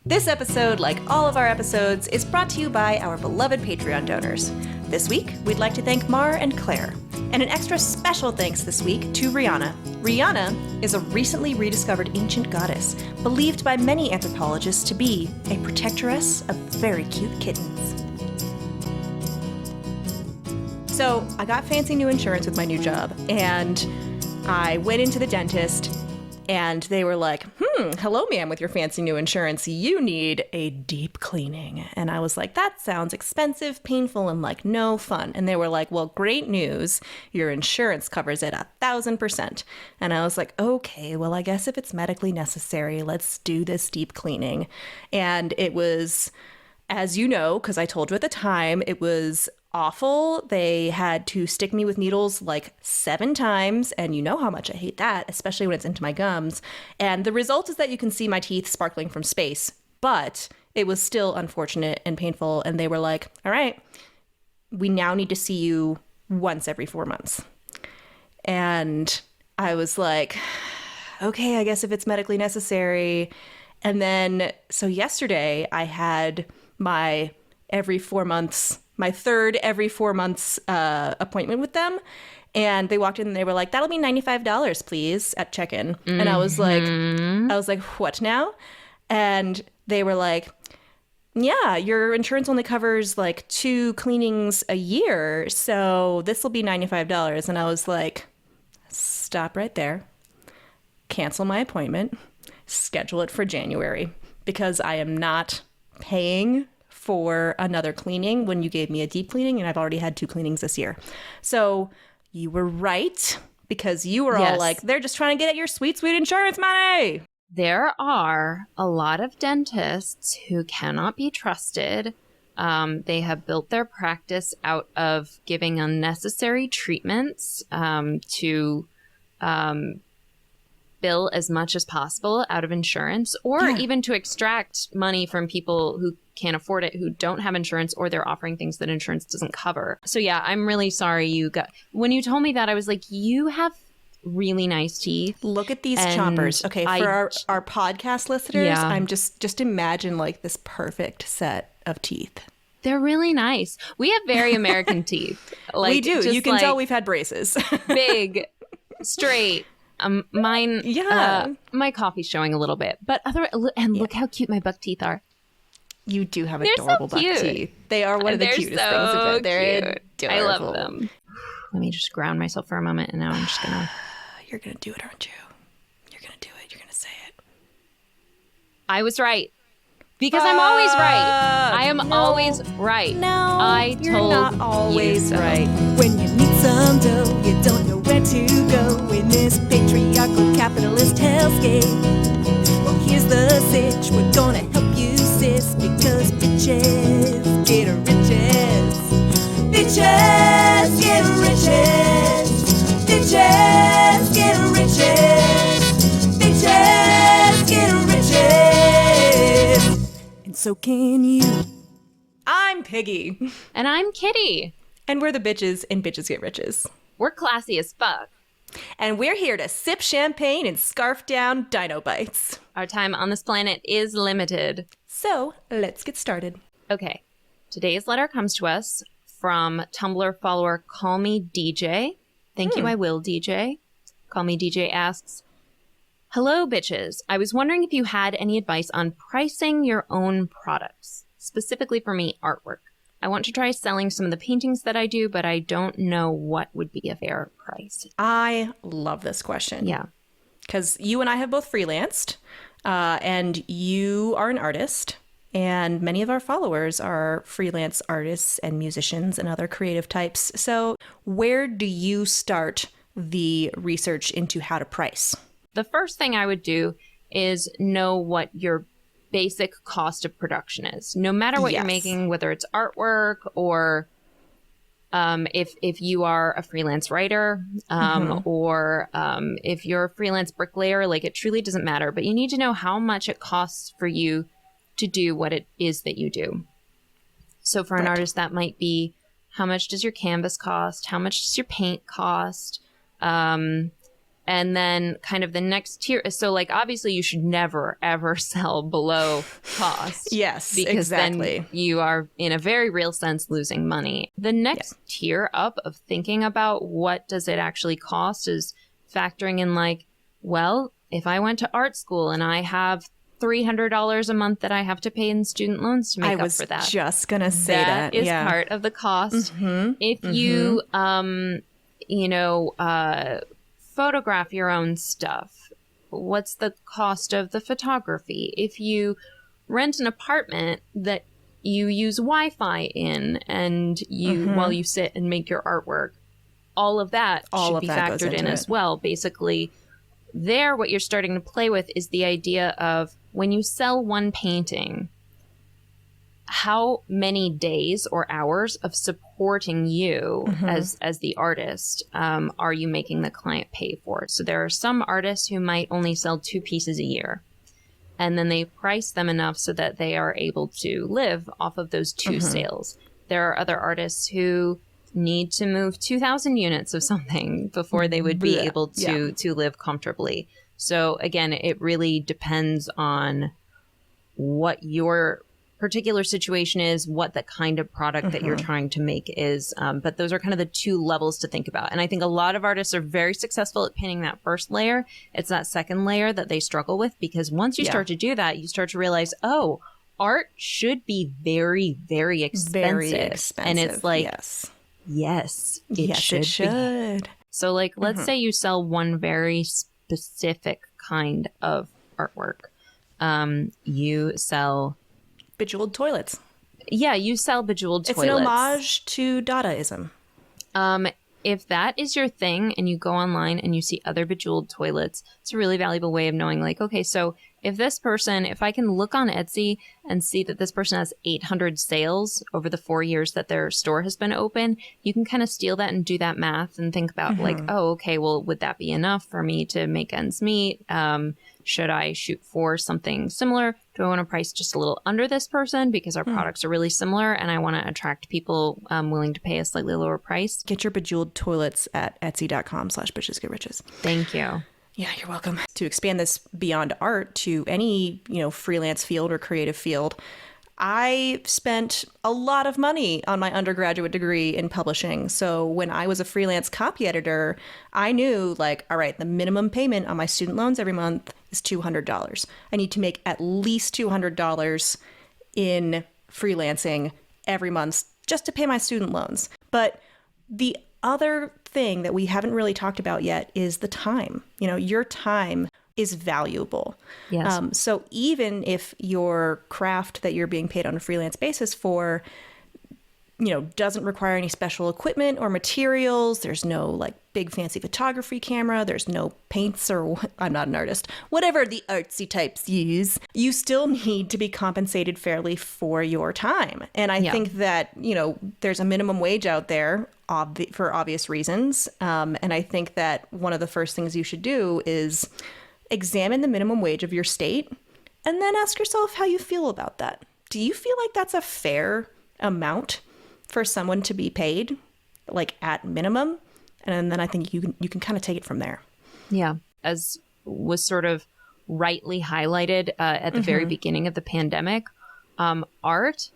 This episode, like all of our episodes, is brought to you by our beloved Patreon donors. This week, we'd like to thank Mar and Claire. And an extra special thanks this week to Rihanna. Rihanna is a recently rediscovered ancient goddess, believed by many anthropologists to be a protectoress of very cute kittens. So, I got fancy new insurance with my new job, and I went into the dentist, and they were like, hello, ma'am, with your fancy new insurance, you need a deep cleaning. And I was like, that sounds expensive, painful, and like no fun. And they were like, well, great news. Your insurance covers it 1,000%. And I was like, okay, well, I guess if it's medically necessary, let's do this deep cleaning. And it was, as you know, because I told you at the time, it was awful. They had to stick me with needles like 7 times, and you know how much I hate that, especially when it's into my gums. And the result is that you can see my teeth sparkling from space, but it was still unfortunate and painful. And they were like, all right, we now need to see you once every 4 months. And I was like, okay, I guess if it's medically necessary. And then, so yesterday I had my third every 4 months appointment with them. And they walked in and they were like, that'll be $95, please, at check-in. Mm-hmm. And I was like, what now? And they were like, yeah, your insurance only covers like 2 cleanings a year. So this will be $95. And I was like, stop right there. Cancel my appointment. Schedule it for January, because I am not paying for another cleaning when you gave me a deep cleaning, and I've already had 2 cleanings this year. So you were right, because you were all like, they're just trying to get at your sweet, sweet insurance money. There are a lot of dentists who cannot be trusted. They have built their practice out of giving unnecessary treatments to bill as much as possible out of insurance, or even to extract money from people who can't afford it, who don't have insurance, or they're offering things that insurance doesn't cover. So yeah, I'm really sorry when you told me that, I was like, you have really nice teeth. Look at these chompers. Okay, for our podcast listeners, I'm just imagine like this perfect set of teeth. They're really nice. We have very American teeth. Like, we do. You can tell we've had braces. Big, straight. Mine, my coffee's showing a little bit, but look how cute my buck teeth are. You do have adorable buck teeth. They are one of the cutest things about it. They're adorable. I love them. Let me just ground myself for a moment, and now I'm just gonna. You're gonna do it, aren't you? You're gonna do it. You're gonna say it. I was right. Because I'm always right. I am always right. No, you're not always right. When you need some dough, you don't know where to go in this patriarchal capitalist hellscape. Well, here's the sitch. We're gonna help you, sis, because bitches get riches. Bitches get riches. Bitches get riches. Bitches get riches. And so can you. I'm Piggy. And I'm Kitty. And we're the bitches in Bitches Get Riches. We're classy as fuck. And we're here to sip champagne and scarf down dino bites. Our time on this planet is limited. So let's get started. Okay. Today's letter comes to us from Tumblr follower Call Me DJ. Thank you, I will, DJ. Call Me DJ asks, hello, bitches. I was wondering if you had any advice on pricing your own products, specifically for me, artwork. I want to try selling some of the paintings that I do, but I don't know what would be a fair price. I love this question. Yeah. Because you and I have both freelanced, and you are an artist, and many of our followers are freelance artists and musicians and other creative types. So where do you start the research into how to price? The first thing I would do is know what your basic cost of production is. No matter what you're making, whether it's artwork or if you are a freelance writer or if you're a freelance bricklayer, like it truly doesn't matter. But you need to know how much it costs for you to do what it is that you do. So for an artist, that might be, how much does your canvas cost? How much does your paint cost? And then kind of the next tier. So like, obviously you should never, ever sell below cost. Yes, because exactly. then you are in a very real sense losing money. The next tier up of thinking about what does it actually cost is factoring in like, well, if I went to art school and I have $300 a month that I have to pay in student loans to make up for that. I was just going to say that. That is part of the cost. If you, photograph your own stuff, what's the cost of the photography? If you rent an apartment that you use Wi-Fi in and you while you sit and make your artwork, all of that should be factored in as well. Basically, there what you're starting to play with is the idea of when you sell one painting, how many days or hours of supporting you as the artist are you making the client pay for? So there are some artists who might only sell 2 pieces a year, and then they price them enough so that they are able to live off of those 2 sales. There are other artists who need to move 2,000 units of something before they would be able to live comfortably. So again, it really depends on what your particular situation is, what the kind of product that you're trying to make is. But those are kind of the 2 levels to think about. And I think a lot of artists are very successful at painting that first layer. It's that second layer that they struggle with, because once you start to do that, you start to realize, oh, art should be very, very expensive. Very expensive. And it's like, yes, it should be. So like, let's say you sell one very specific kind of artwork. You sell bejeweled toilets. Yeah, you sell bejeweled toilets. It's an homage to Dadaism. If that is your thing and you go online and you see other bejeweled toilets, it's a really valuable way of knowing like, okay, so if I can look on Etsy and see that this person has 800 sales over the 4 years that their store has been open, you can kind of steal that and do that math and think about like, oh, okay, well, would that be enough for me to make ends meet? Should I shoot for something similar? Do I want to price just a little under this person because our products are really similar and I want to attract people willing to pay a slightly lower price? Get your bejeweled toilets at etsy.com/bitchesgetriches. Thank you. Yeah, you're welcome. To expand this beyond art to any, freelance field or creative field, I spent a lot of money on my undergraduate degree in publishing. So when I was a freelance copy editor, I knew like, all right, the minimum payment on my student loans every month is $200. I need to make at least $200 in freelancing every month just to pay my student loans. But the other thing that we haven't really talked about yet is the time. Your time is valuable. Yes. So even if your craft that you're being paid on a freelance basis for, doesn't require any special equipment or materials, there's no like big fancy photography camera, there's no paints or I'm not an artist, whatever the artsy types use, you still need to be compensated fairly for your time. And I think that, there's a minimum wage out there for obvious reasons. And I think that one of the first things you should do is examine the minimum wage of your state and then ask yourself how you feel about that. Do you feel like that's a fair amount for someone to be paid, like at minimum? And then I think you can kind of take it from there. Yeah. As was sort of rightly highlighted at the very beginning of the pandemic, art,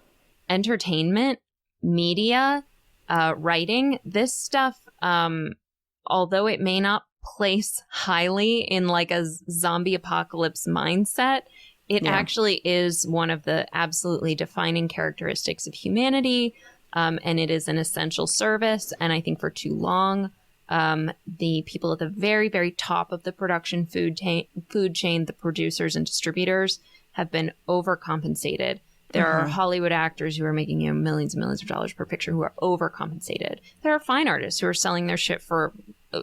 entertainment, media, writing, this stuff, although it may not place highly in like a zombie apocalypse mindset, it actually is one of the absolutely defining characteristics of humanity. And it is an essential service. And I think for too long, the people at the very, very top of the production food chain, the producers and distributors, have been overcompensated. There are Hollywood actors who are making millions and millions of dollars per picture who are overcompensated. There are fine artists who are selling their shit for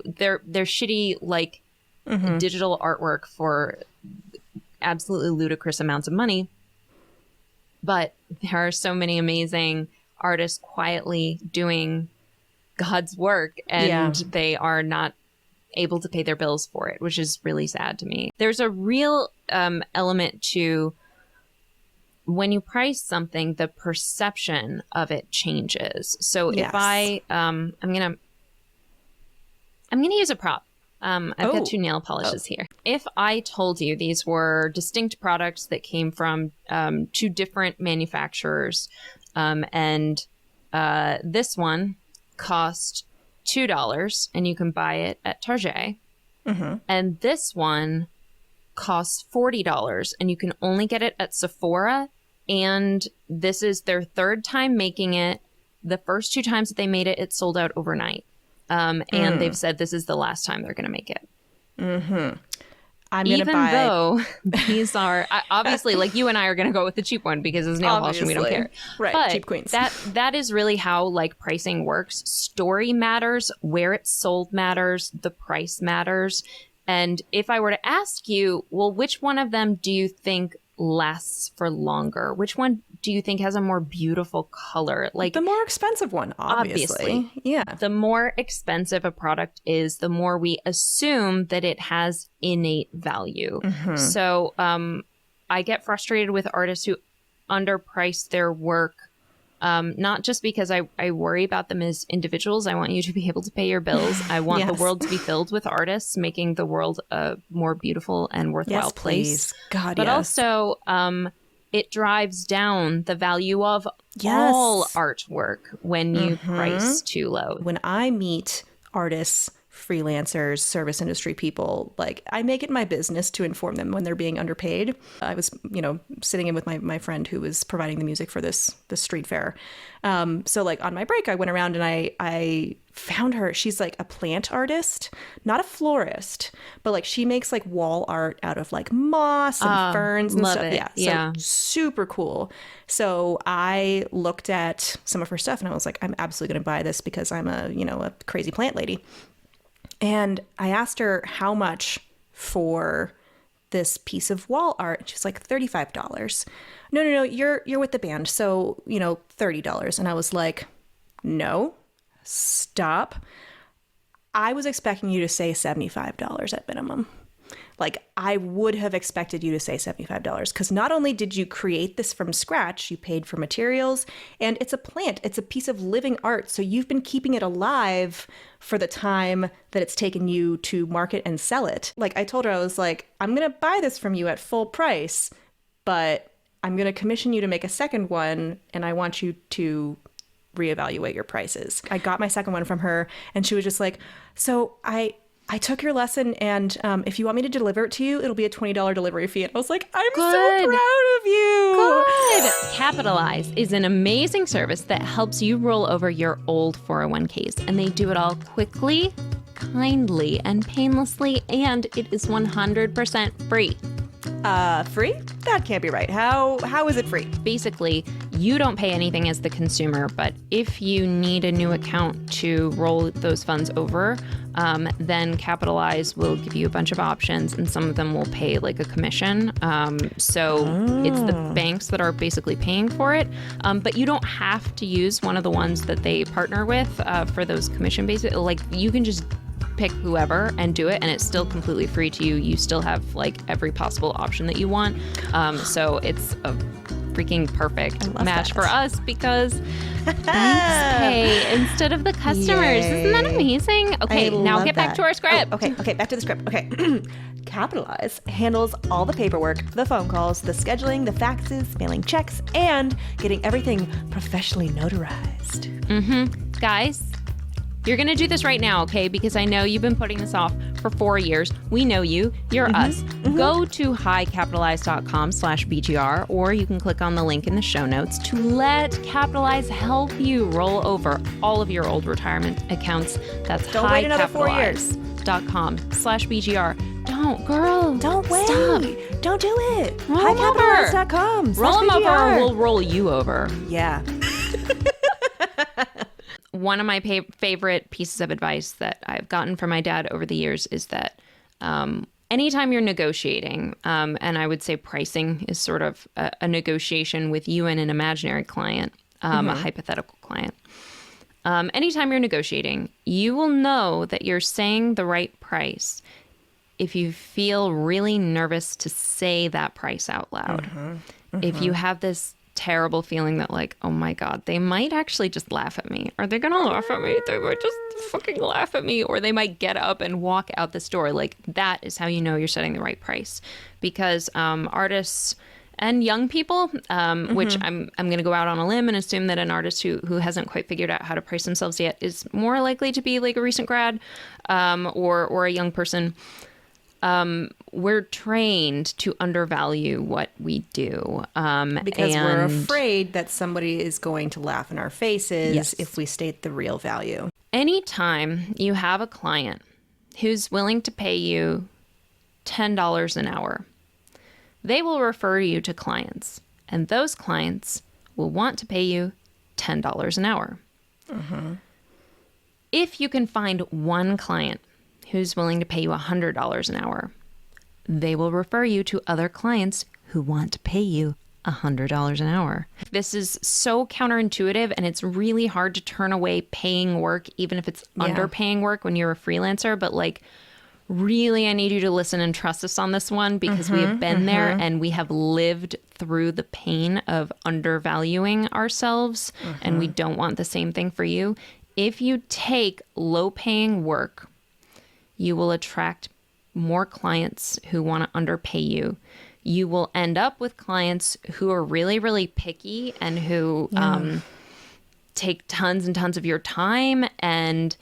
their shitty like digital artwork for absolutely ludicrous amounts of money. But there are so many amazing artists quietly doing God's work and they are not able to pay their bills for it, which is really sad to me. There's a real element to when you price something, the perception of it changes. So if I'm gonna use a prop. I've got 2 nail polishes here. If I told you these were distinct products that came from 2 different manufacturers, and this one cost $2 and you can buy it at Target, and this one costs $40 and you can only get it at Sephora, and this is their 3rd time making it. The first 2 times that they made it, it sold out overnight. And they've said this is the last time they're going to make it. I'm Even though these are obviously, like, you and I are going to go with the cheap one because it's nail polish and we don't care. Right, but cheap queens. That is really how, like, pricing works. Story matters, where it's sold matters, the price matters. And if I were to ask you, well, which one of them do you think lasts for longer? Which one do you think has a more beautiful color? Like, the more expensive one, obviously. Yeah. The more expensive a product is, the more we assume that it has innate value. So I get frustrated with artists who underprice their work, not just because I worry about them as individuals. I want you to be able to pay your bills. I want the world to be filled with artists, making the world a more beautiful and worthwhile place. God, but also, it drives down the value of all artwork when you price too low. When I meet artists, freelancers, service industry people, like, I make it my business to inform them when they're being underpaid. I was, sitting in with my friend who was providing the music for this street fair. So, like, on my break, I went around and I found her. She's like a plant artist, not a florist, but like she makes like wall art out of like moss and ferns and stuff. It. So super cool. So I looked at some of her stuff and I was like, I'm absolutely going to buy this because I'm a crazy plant lady. And I asked her how much for this piece of wall art. She's like, $35. No, you're with the band, so $30. And I was like, no, stop. I was expecting you to say $75 at minimum. Like, I would have expected you to say $75 because not only did you create this from scratch, you paid for materials, and it's a plant. It's a piece of living art. So you've been keeping it alive for the time that it's taken you to market and sell it. Like, I told her, I was like, I'm going to buy this from you at full price, but I'm going to commission you to make a second one, and I want you to reevaluate your prices. I got my second one from her, and she was just like, so I took your lesson, and if you want me to deliver it to you, it'll be a $20 delivery fee. And I was like, I'm so proud of you. Good. Capitalize is an amazing service that helps you roll over your old 401ks, and they do it all quickly, kindly, and painlessly, and it is 100% free. Free? That can't be right. How is it free? Basically, you don't pay anything as the consumer, but if you need a new account to roll those funds over, then Capitalize will give you a bunch of options, and some of them will pay like a commission. It's the banks that are basically paying for it, but you don't have to use one of the ones that they partner with for those commission-based. Like, you can just pick whoever and do it, and it's still completely free to you. You still have like every possible option that you want. So it's a freaking perfect match for us because banks pay instead of the customers. Yay. Isn't that amazing? Okay, now get back to our script. Okay, back to the script. Okay. Capitalize handles all the paperwork, the phone calls, the scheduling, the faxes, mailing checks, and getting everything professionally notarized. Guys, you're going to do this right now, okay? Because I know you've been putting this off for 4 years. We know you. You're us. Go to highcapitalize.com/BGR, or you can click on the link in the show notes to let Capitalize help you roll over all of your old retirement accounts. That's Don't wait another 4 years. .com/BGR. Don't, girl. Don't wait. Stop. Don't do it. Roll 'em over. Highcapitalize.com. Roll them over, or we'll roll you over. Yeah. One of my favorite pieces of advice that I've gotten from my dad over the years is that anytime you're negotiating, and I would say pricing is sort of a negotiation with you and an imaginary client, a hypothetical client. Anytime you're negotiating, you will know that you're saying the right price if you feel really nervous to say that price out loud. If you have this terrible feeling that like, oh my God, they might actually just laugh at me. Are they going to laugh at me? They might just fucking laugh at me, or they might get up and walk out this door. Like, that is how you know you're setting the right price, because artists and young people, which I'm going to go out on a limb and assume that an artist who hasn't quite figured out how to price themselves yet is more likely to be like a recent grad, or a young person. We're trained to undervalue what we do. Because we're afraid that somebody is going to laugh in our faces if we state the real value. Anytime you have a client who's willing to pay you $10 an hour, they will refer you to clients, and those clients will want to pay you $10 an hour. If you can find one client who's willing to pay you $100 an hour, they will refer you to other clients who want to pay you $100 an hour. This is so counterintuitive, and it's really hard to turn away paying work, even if it's underpaying work when you're a freelancer. But like, really, I need you to listen and trust us on this one, because we have been there and we have lived through the pain of undervaluing ourselves, and we don't want the same thing for you. If you take low-paying work, you will attract more clients who want to underpay you. You will end up with clients who are really, really picky and who take tons and tons of your time, and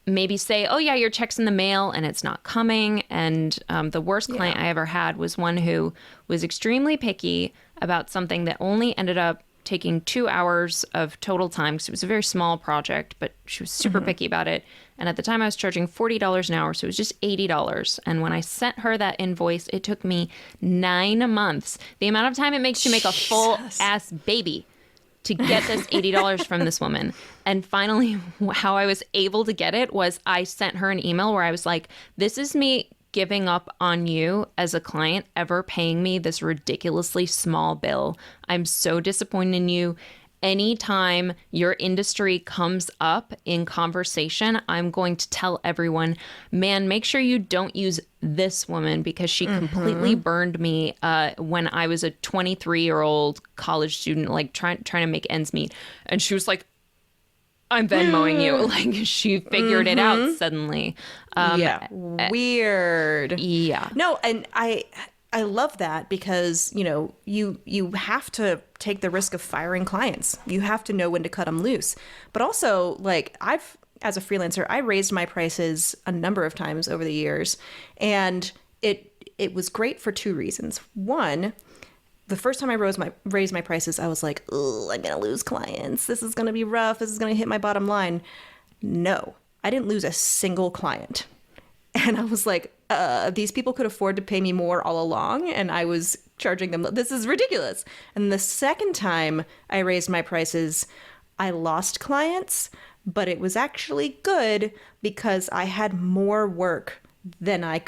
maybe say, oh yeah, your check's in the mail, and it's not coming. And the worst client I ever had was one who was extremely picky about something that only ended up taking 2 hours of total time, because it was a very small project, but she was super picky about it. And at the time I was charging $40 an hour, so it was just $80. And when I sent her that invoice, it took me 9 months. The amount of time it makes you make a full ass baby to get this $80 from this woman. And finally, how I was able to get it was I sent her an email where I was like, this is me giving up on you as a client ever paying me this ridiculously small bill. I'm so disappointed in you. Anytime your industry comes up in conversation, I'm going to tell everyone, man, make sure you don't use this woman, because she completely burned me when I was a 23-year-old college student, like trying to make ends meet. And she was like, I'm Venmoing you. Like, she figured it out suddenly. Weird. Yeah. No, and I love that, because, you know, you have to take the risk of firing clients. You have to know when to cut them loose. But also, like, as a freelancer, I raised my prices a number of times over the years, and it was great for two reasons. One, the first time I raised my prices, I was like, oh, I'm going to lose clients. This is going to be rough. This is going to hit my bottom line. No, I didn't lose a single client. And I was like, these people could afford to pay me more all along, and I was charging them. This is ridiculous. And the second time I raised my prices, I lost clients, but it was actually good because I had more work than I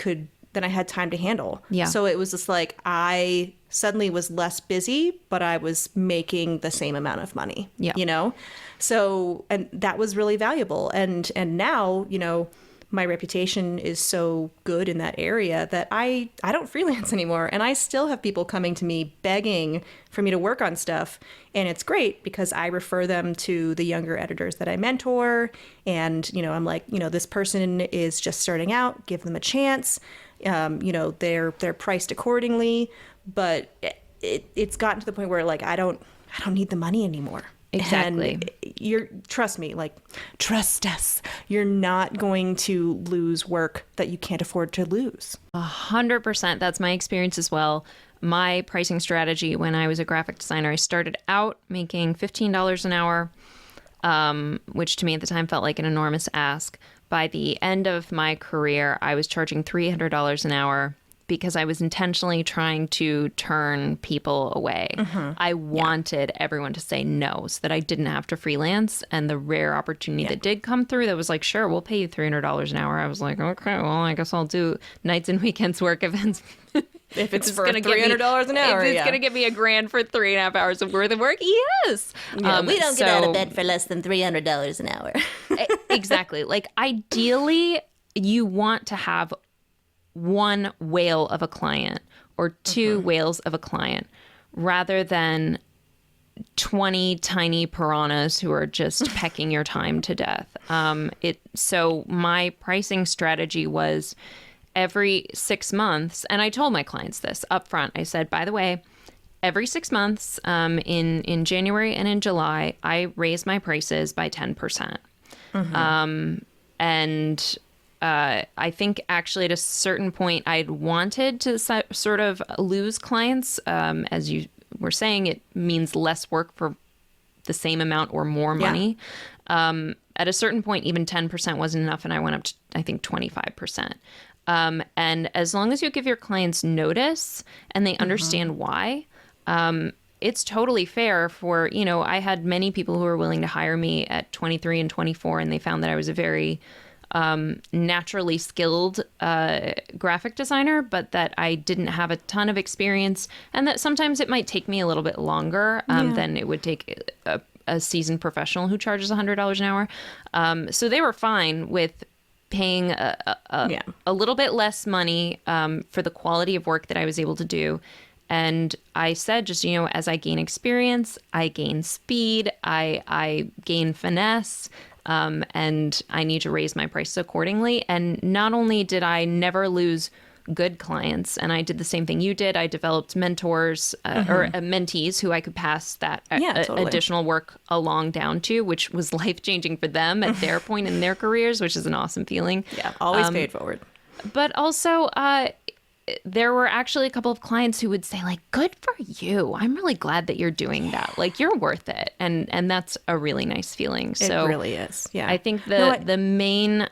had time to handle. Yeah. So it was just like I suddenly was less busy, but I was making the same amount of money. Yeah. You know? So, and that was really valuable. And now, you know, my reputation is so good in that area that I don't freelance anymore. And I still have people coming to me begging for me to work on stuff. And it's great because I refer them to the younger editors that I mentor. And, you know, I'm like, you know, this person is just starting out, give them a chance. You know, they're priced accordingly. But it's gotten to the point where, like, I don't need the money anymore. Exactly. And trust me, like, trust us. You're not going to lose work that you can't afford to lose. 100%. That's my experience as well. My pricing strategy when I was a graphic designer, I started out making $15 an hour, which to me at the time felt like an enormous ask. By the end of my career, I was charging $300 an hour, because I was intentionally trying to turn people away. I wanted everyone to say no so that I didn't have to freelance. And the rare opportunity that did come through that was like, sure, we'll pay you $300 an hour. I was like, okay, well, I guess I'll do nights and weekends work events. If it's for $300 an hour, if it's going to give me $1,000 for 3.5 hours of worth of work, yes. Yeah, we don't get out of bed for less than $300 an hour. Exactly. Like, ideally, you want to have one whale of a client or two whales of a client. rather than 20 tiny piranhas who are just pecking your time to death. So my pricing strategy was every 6 months, and I told my clients this up front. I said, by the way, every 6 months, in January and in July, I raise my prices by 10%. I think actually at a certain point I'd wanted to sort of lose clients. As you were saying, it means less work for the same amount or more money. At a certain point, even 10% wasn't enough, and I went up to, I think, 25%. And as long as you give your clients notice and they understand why, it's totally fair for, I had many people who were willing to hire me at 23 and 24, and they found that I was a very naturally skilled graphic designer, but that I didn't have a ton of experience, and that sometimes it might take me a little bit longer than it would take a seasoned professional who charges $100 an hour. So they were fine with paying a little bit less money for the quality of work that I was able to do. And I said, just, as I gain experience, I gain speed, I gain finesse, and I need to raise my prices accordingly. And not only did I never lose good clients, and I did the same thing you did, I developed mentors or mentees who I could pass that additional work along down to, which was life-changing for them at their point in their careers, which is an awesome feeling. Yeah, always paid forward. But also, there were actually a couple of clients who would say, like, good for you. I'm really glad that you're doing that. Like, you're worth it. And that's a really nice feeling. So it really is. Yeah. I think the main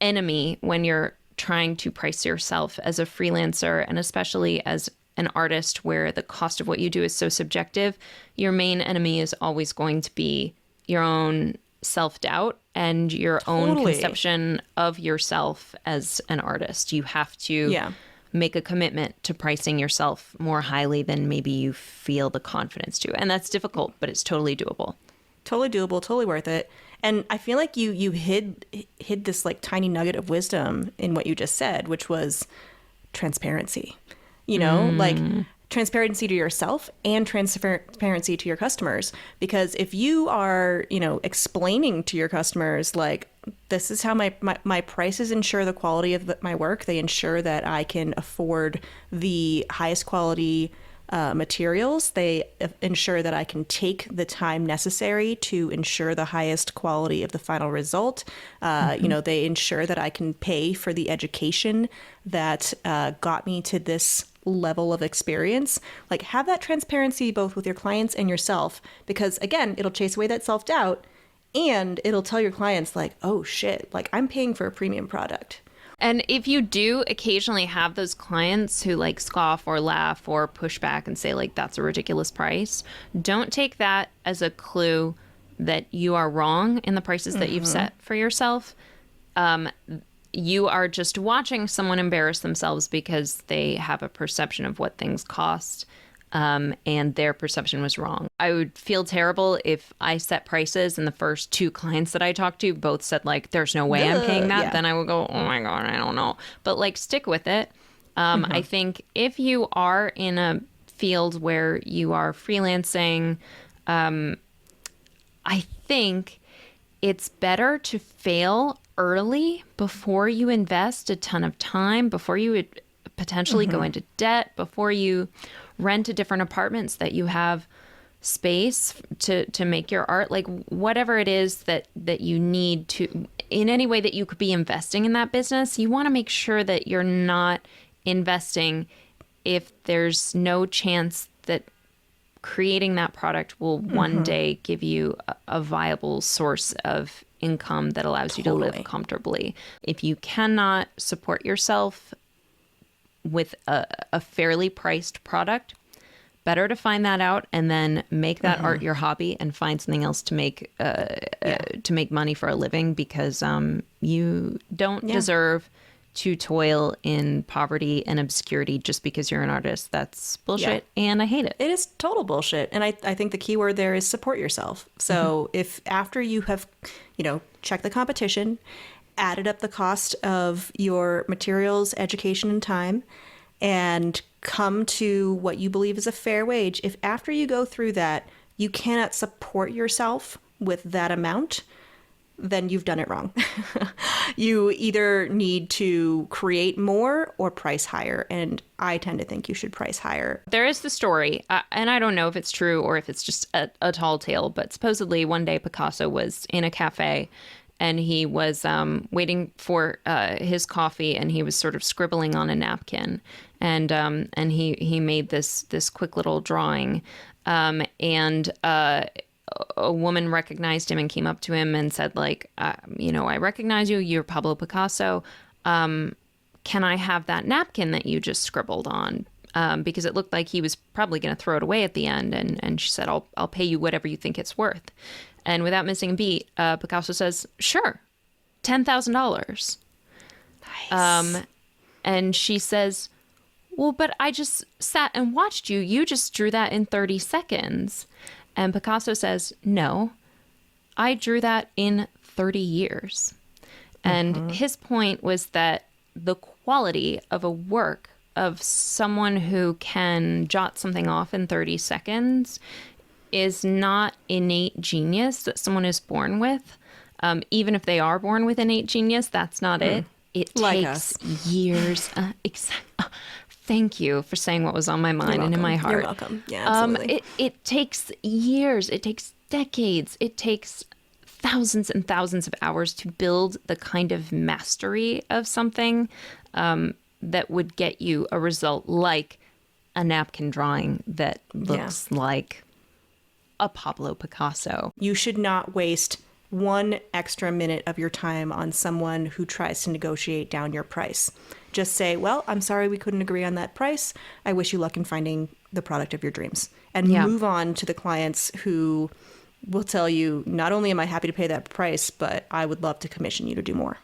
enemy when you're trying to price yourself as a freelancer, and especially as an artist where the cost of what you do is so subjective, your main enemy is always going to be your own self-doubt and your own conception of yourself as an artist. You have to make a commitment to pricing yourself more highly than maybe you feel the confidence to. And that's difficult, but it's totally doable. Totally doable, totally worth it. And I feel like you hid this like tiny nugget of wisdom in what you just said, which was transparency. Like transparency to yourself and transparency to your customers. Because if you are, explaining to your customers, like, this is how my prices ensure the quality of my work. They ensure that I can afford the highest quality materials. They ensure that I can take the time necessary to ensure the highest quality of the final result. They ensure that I can pay for the education that got me to this level of experience. Like, have that transparency both with your clients and yourself, because again, it'll chase away that self-doubt, and it'll tell your clients, like, oh shit, like, I'm paying for a premium product. And if you do occasionally have those clients who like scoff or laugh or push back and say, like, that's a ridiculous price, don't take that as a clue that you are wrong in the prices that you've set for yourself. You are just watching someone embarrass themselves because they have a perception of what things cost, and their perception was wrong. I would feel terrible if I set prices and the first two clients that I talked to both said, like, there's no way I'm paying that. Then I would go, oh my God, I don't know. But like, stick with it. I think if you are in a field where you are freelancing, I think it's better to fail early before you invest a ton of time, before you would potentially go into debt, before you rent a different apartments, that you have space to make your art, like whatever it is that you need to, in any way that you could be investing in that business. You want to make sure that you're not investing if there's no chance that creating that product will one day give you a viable source of income that allows you to live comfortably. If you cannot support yourself with a fairly priced product, better to find that out and then make that art your hobby and find something else to make money for a living, because you don't deserve to toil in poverty and obscurity just because you're an artist. That's bullshit, and I hate it. It is total bullshit. And I think the key word there is support yourself. So if after you have, checked the competition, added up the cost of your materials, education, and time, and come to what you believe is a fair wage. If after you go through that, you cannot support yourself with that amount, then you've done it wrong. You either need to create more or price higher. And I tend to think you should price higher. There is the story, and I don't know if it's true or if it's just a tall tale, but supposedly one day Picasso was in a cafe and he was waiting for his coffee, and he was sort of scribbling on a napkin. And he made this quick little drawing. And a woman recognized him and came up to him and said, like, I recognize you. You're Pablo Picasso. Can I have that napkin that you just scribbled on? Because it looked like he was probably going to throw it away at the end. And she said, I'll pay you whatever you think it's worth. And without missing a beat, Picasso says, sure, $10,000. Nice. And she says, well, but I just sat and watched you. You just drew that in 30 seconds. And Picasso says, no, I drew that in 30 years. And his point was that the quality of a work of someone who can jot something off in 30 seconds is not innate genius that someone is born with. Even if they are born with innate genius, that's not it. It Like takes years. Thank you for saying what was on my mind and in my heart. You're welcome. Yeah, absolutely. It takes years. It takes decades. It takes thousands and thousands of hours to build the kind of mastery of something that would get you a result like a napkin drawing that looks like a Pablo Picasso. You should not waste 1 extra minute of your time on someone who tries to negotiate down your price. Just say, well, I'm sorry we couldn't agree on that price. I wish you luck in finding the product of your dreams. And move on to the clients who will tell you, not only am I happy to pay that price, but I would love to commission you to do more.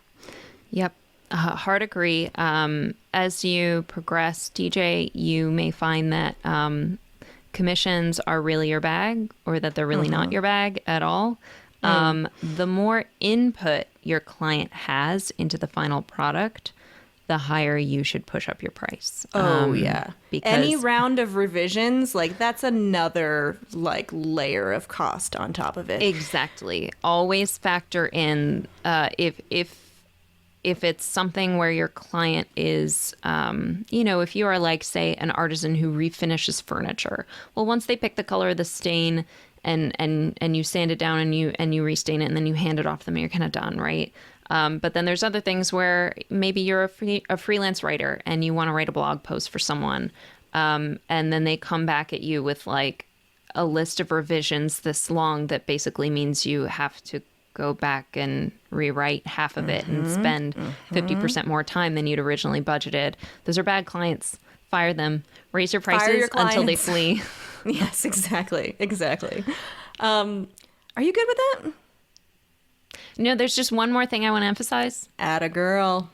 Yep. Hard agree. As you progress, DJ, you may find that commissions are really your bag, or that they're really not your bag at all. The more input your client has into the final product, the higher you should push up your price. Because any round of revisions, like, that's another like layer of cost on top of it. Exactly. Always factor in if it's something where your client is, if you are like, say, an artisan who refinishes furniture. Well, once they pick the color of the stain and you sand it down and you restain it and then you hand it off them, you're kind of done, right? But then there's other things where maybe you're a freelance writer and you want to write a blog post for someone. And then they come back at you with like a list of revisions this long that basically means you have to go back and rewrite half of it and spend 50% more time than you'd originally budgeted. Those are bad clients. Fire them. Raise your prices until they flee. Yes, exactly. Are you good with that? No, there's just one more thing I want to emphasize. Atta girl.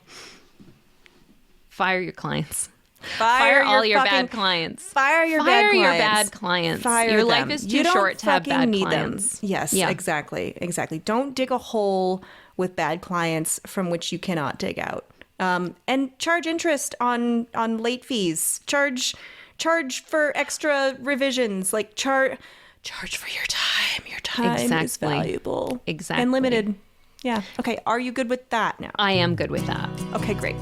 Fire your clients. Fire all your bad clients. Fire your bad clients. Your life is too short to have bad clients. Yes, exactly. Don't dig a hole with bad clients from which you cannot dig out. And charge interest on late fees. Charge for extra revisions. Like charge for your time. Your time is valuable. Exactly. And limited. Yeah. Okay. Are you good with that now? I am good with that. Okay, great.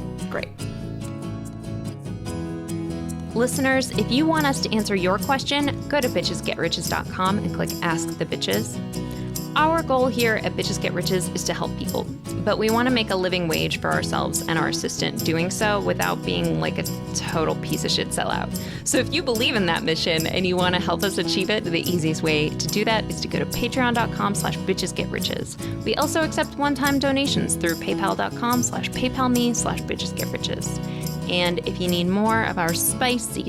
Listeners, if you want us to answer your question, go to bitchesgetriches.com and click Ask the Bitches. Our goal here at Bitches Get Riches is to help people, but we want to make a living wage for ourselves and our assistant doing so without being like a total piece of shit sellout. So if you believe in that mission and you want to help us achieve it, the easiest way to do that is to go to patreon.com/bitchesgetriches. We also accept one-time donations through paypal.com/paypalme/bitchesgetriches. And if you need more of our spicy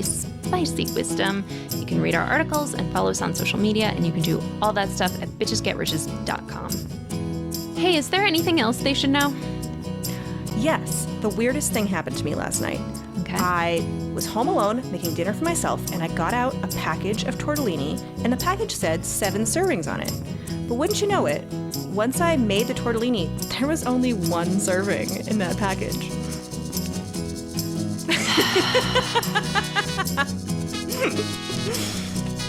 wisdom, you can read our articles and follow us on social media, and you can do all that stuff at bitchesgetriches.com. Hey, is there anything else they should know? Yes. The weirdest thing happened to me last night. Okay. I was home alone making dinner for myself, and I got out a package of tortellini, and the package said 7 servings on it. But wouldn't you know it, once I made the tortellini, there was only 1 serving in that package.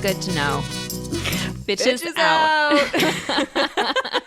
Good to know. Bitches out.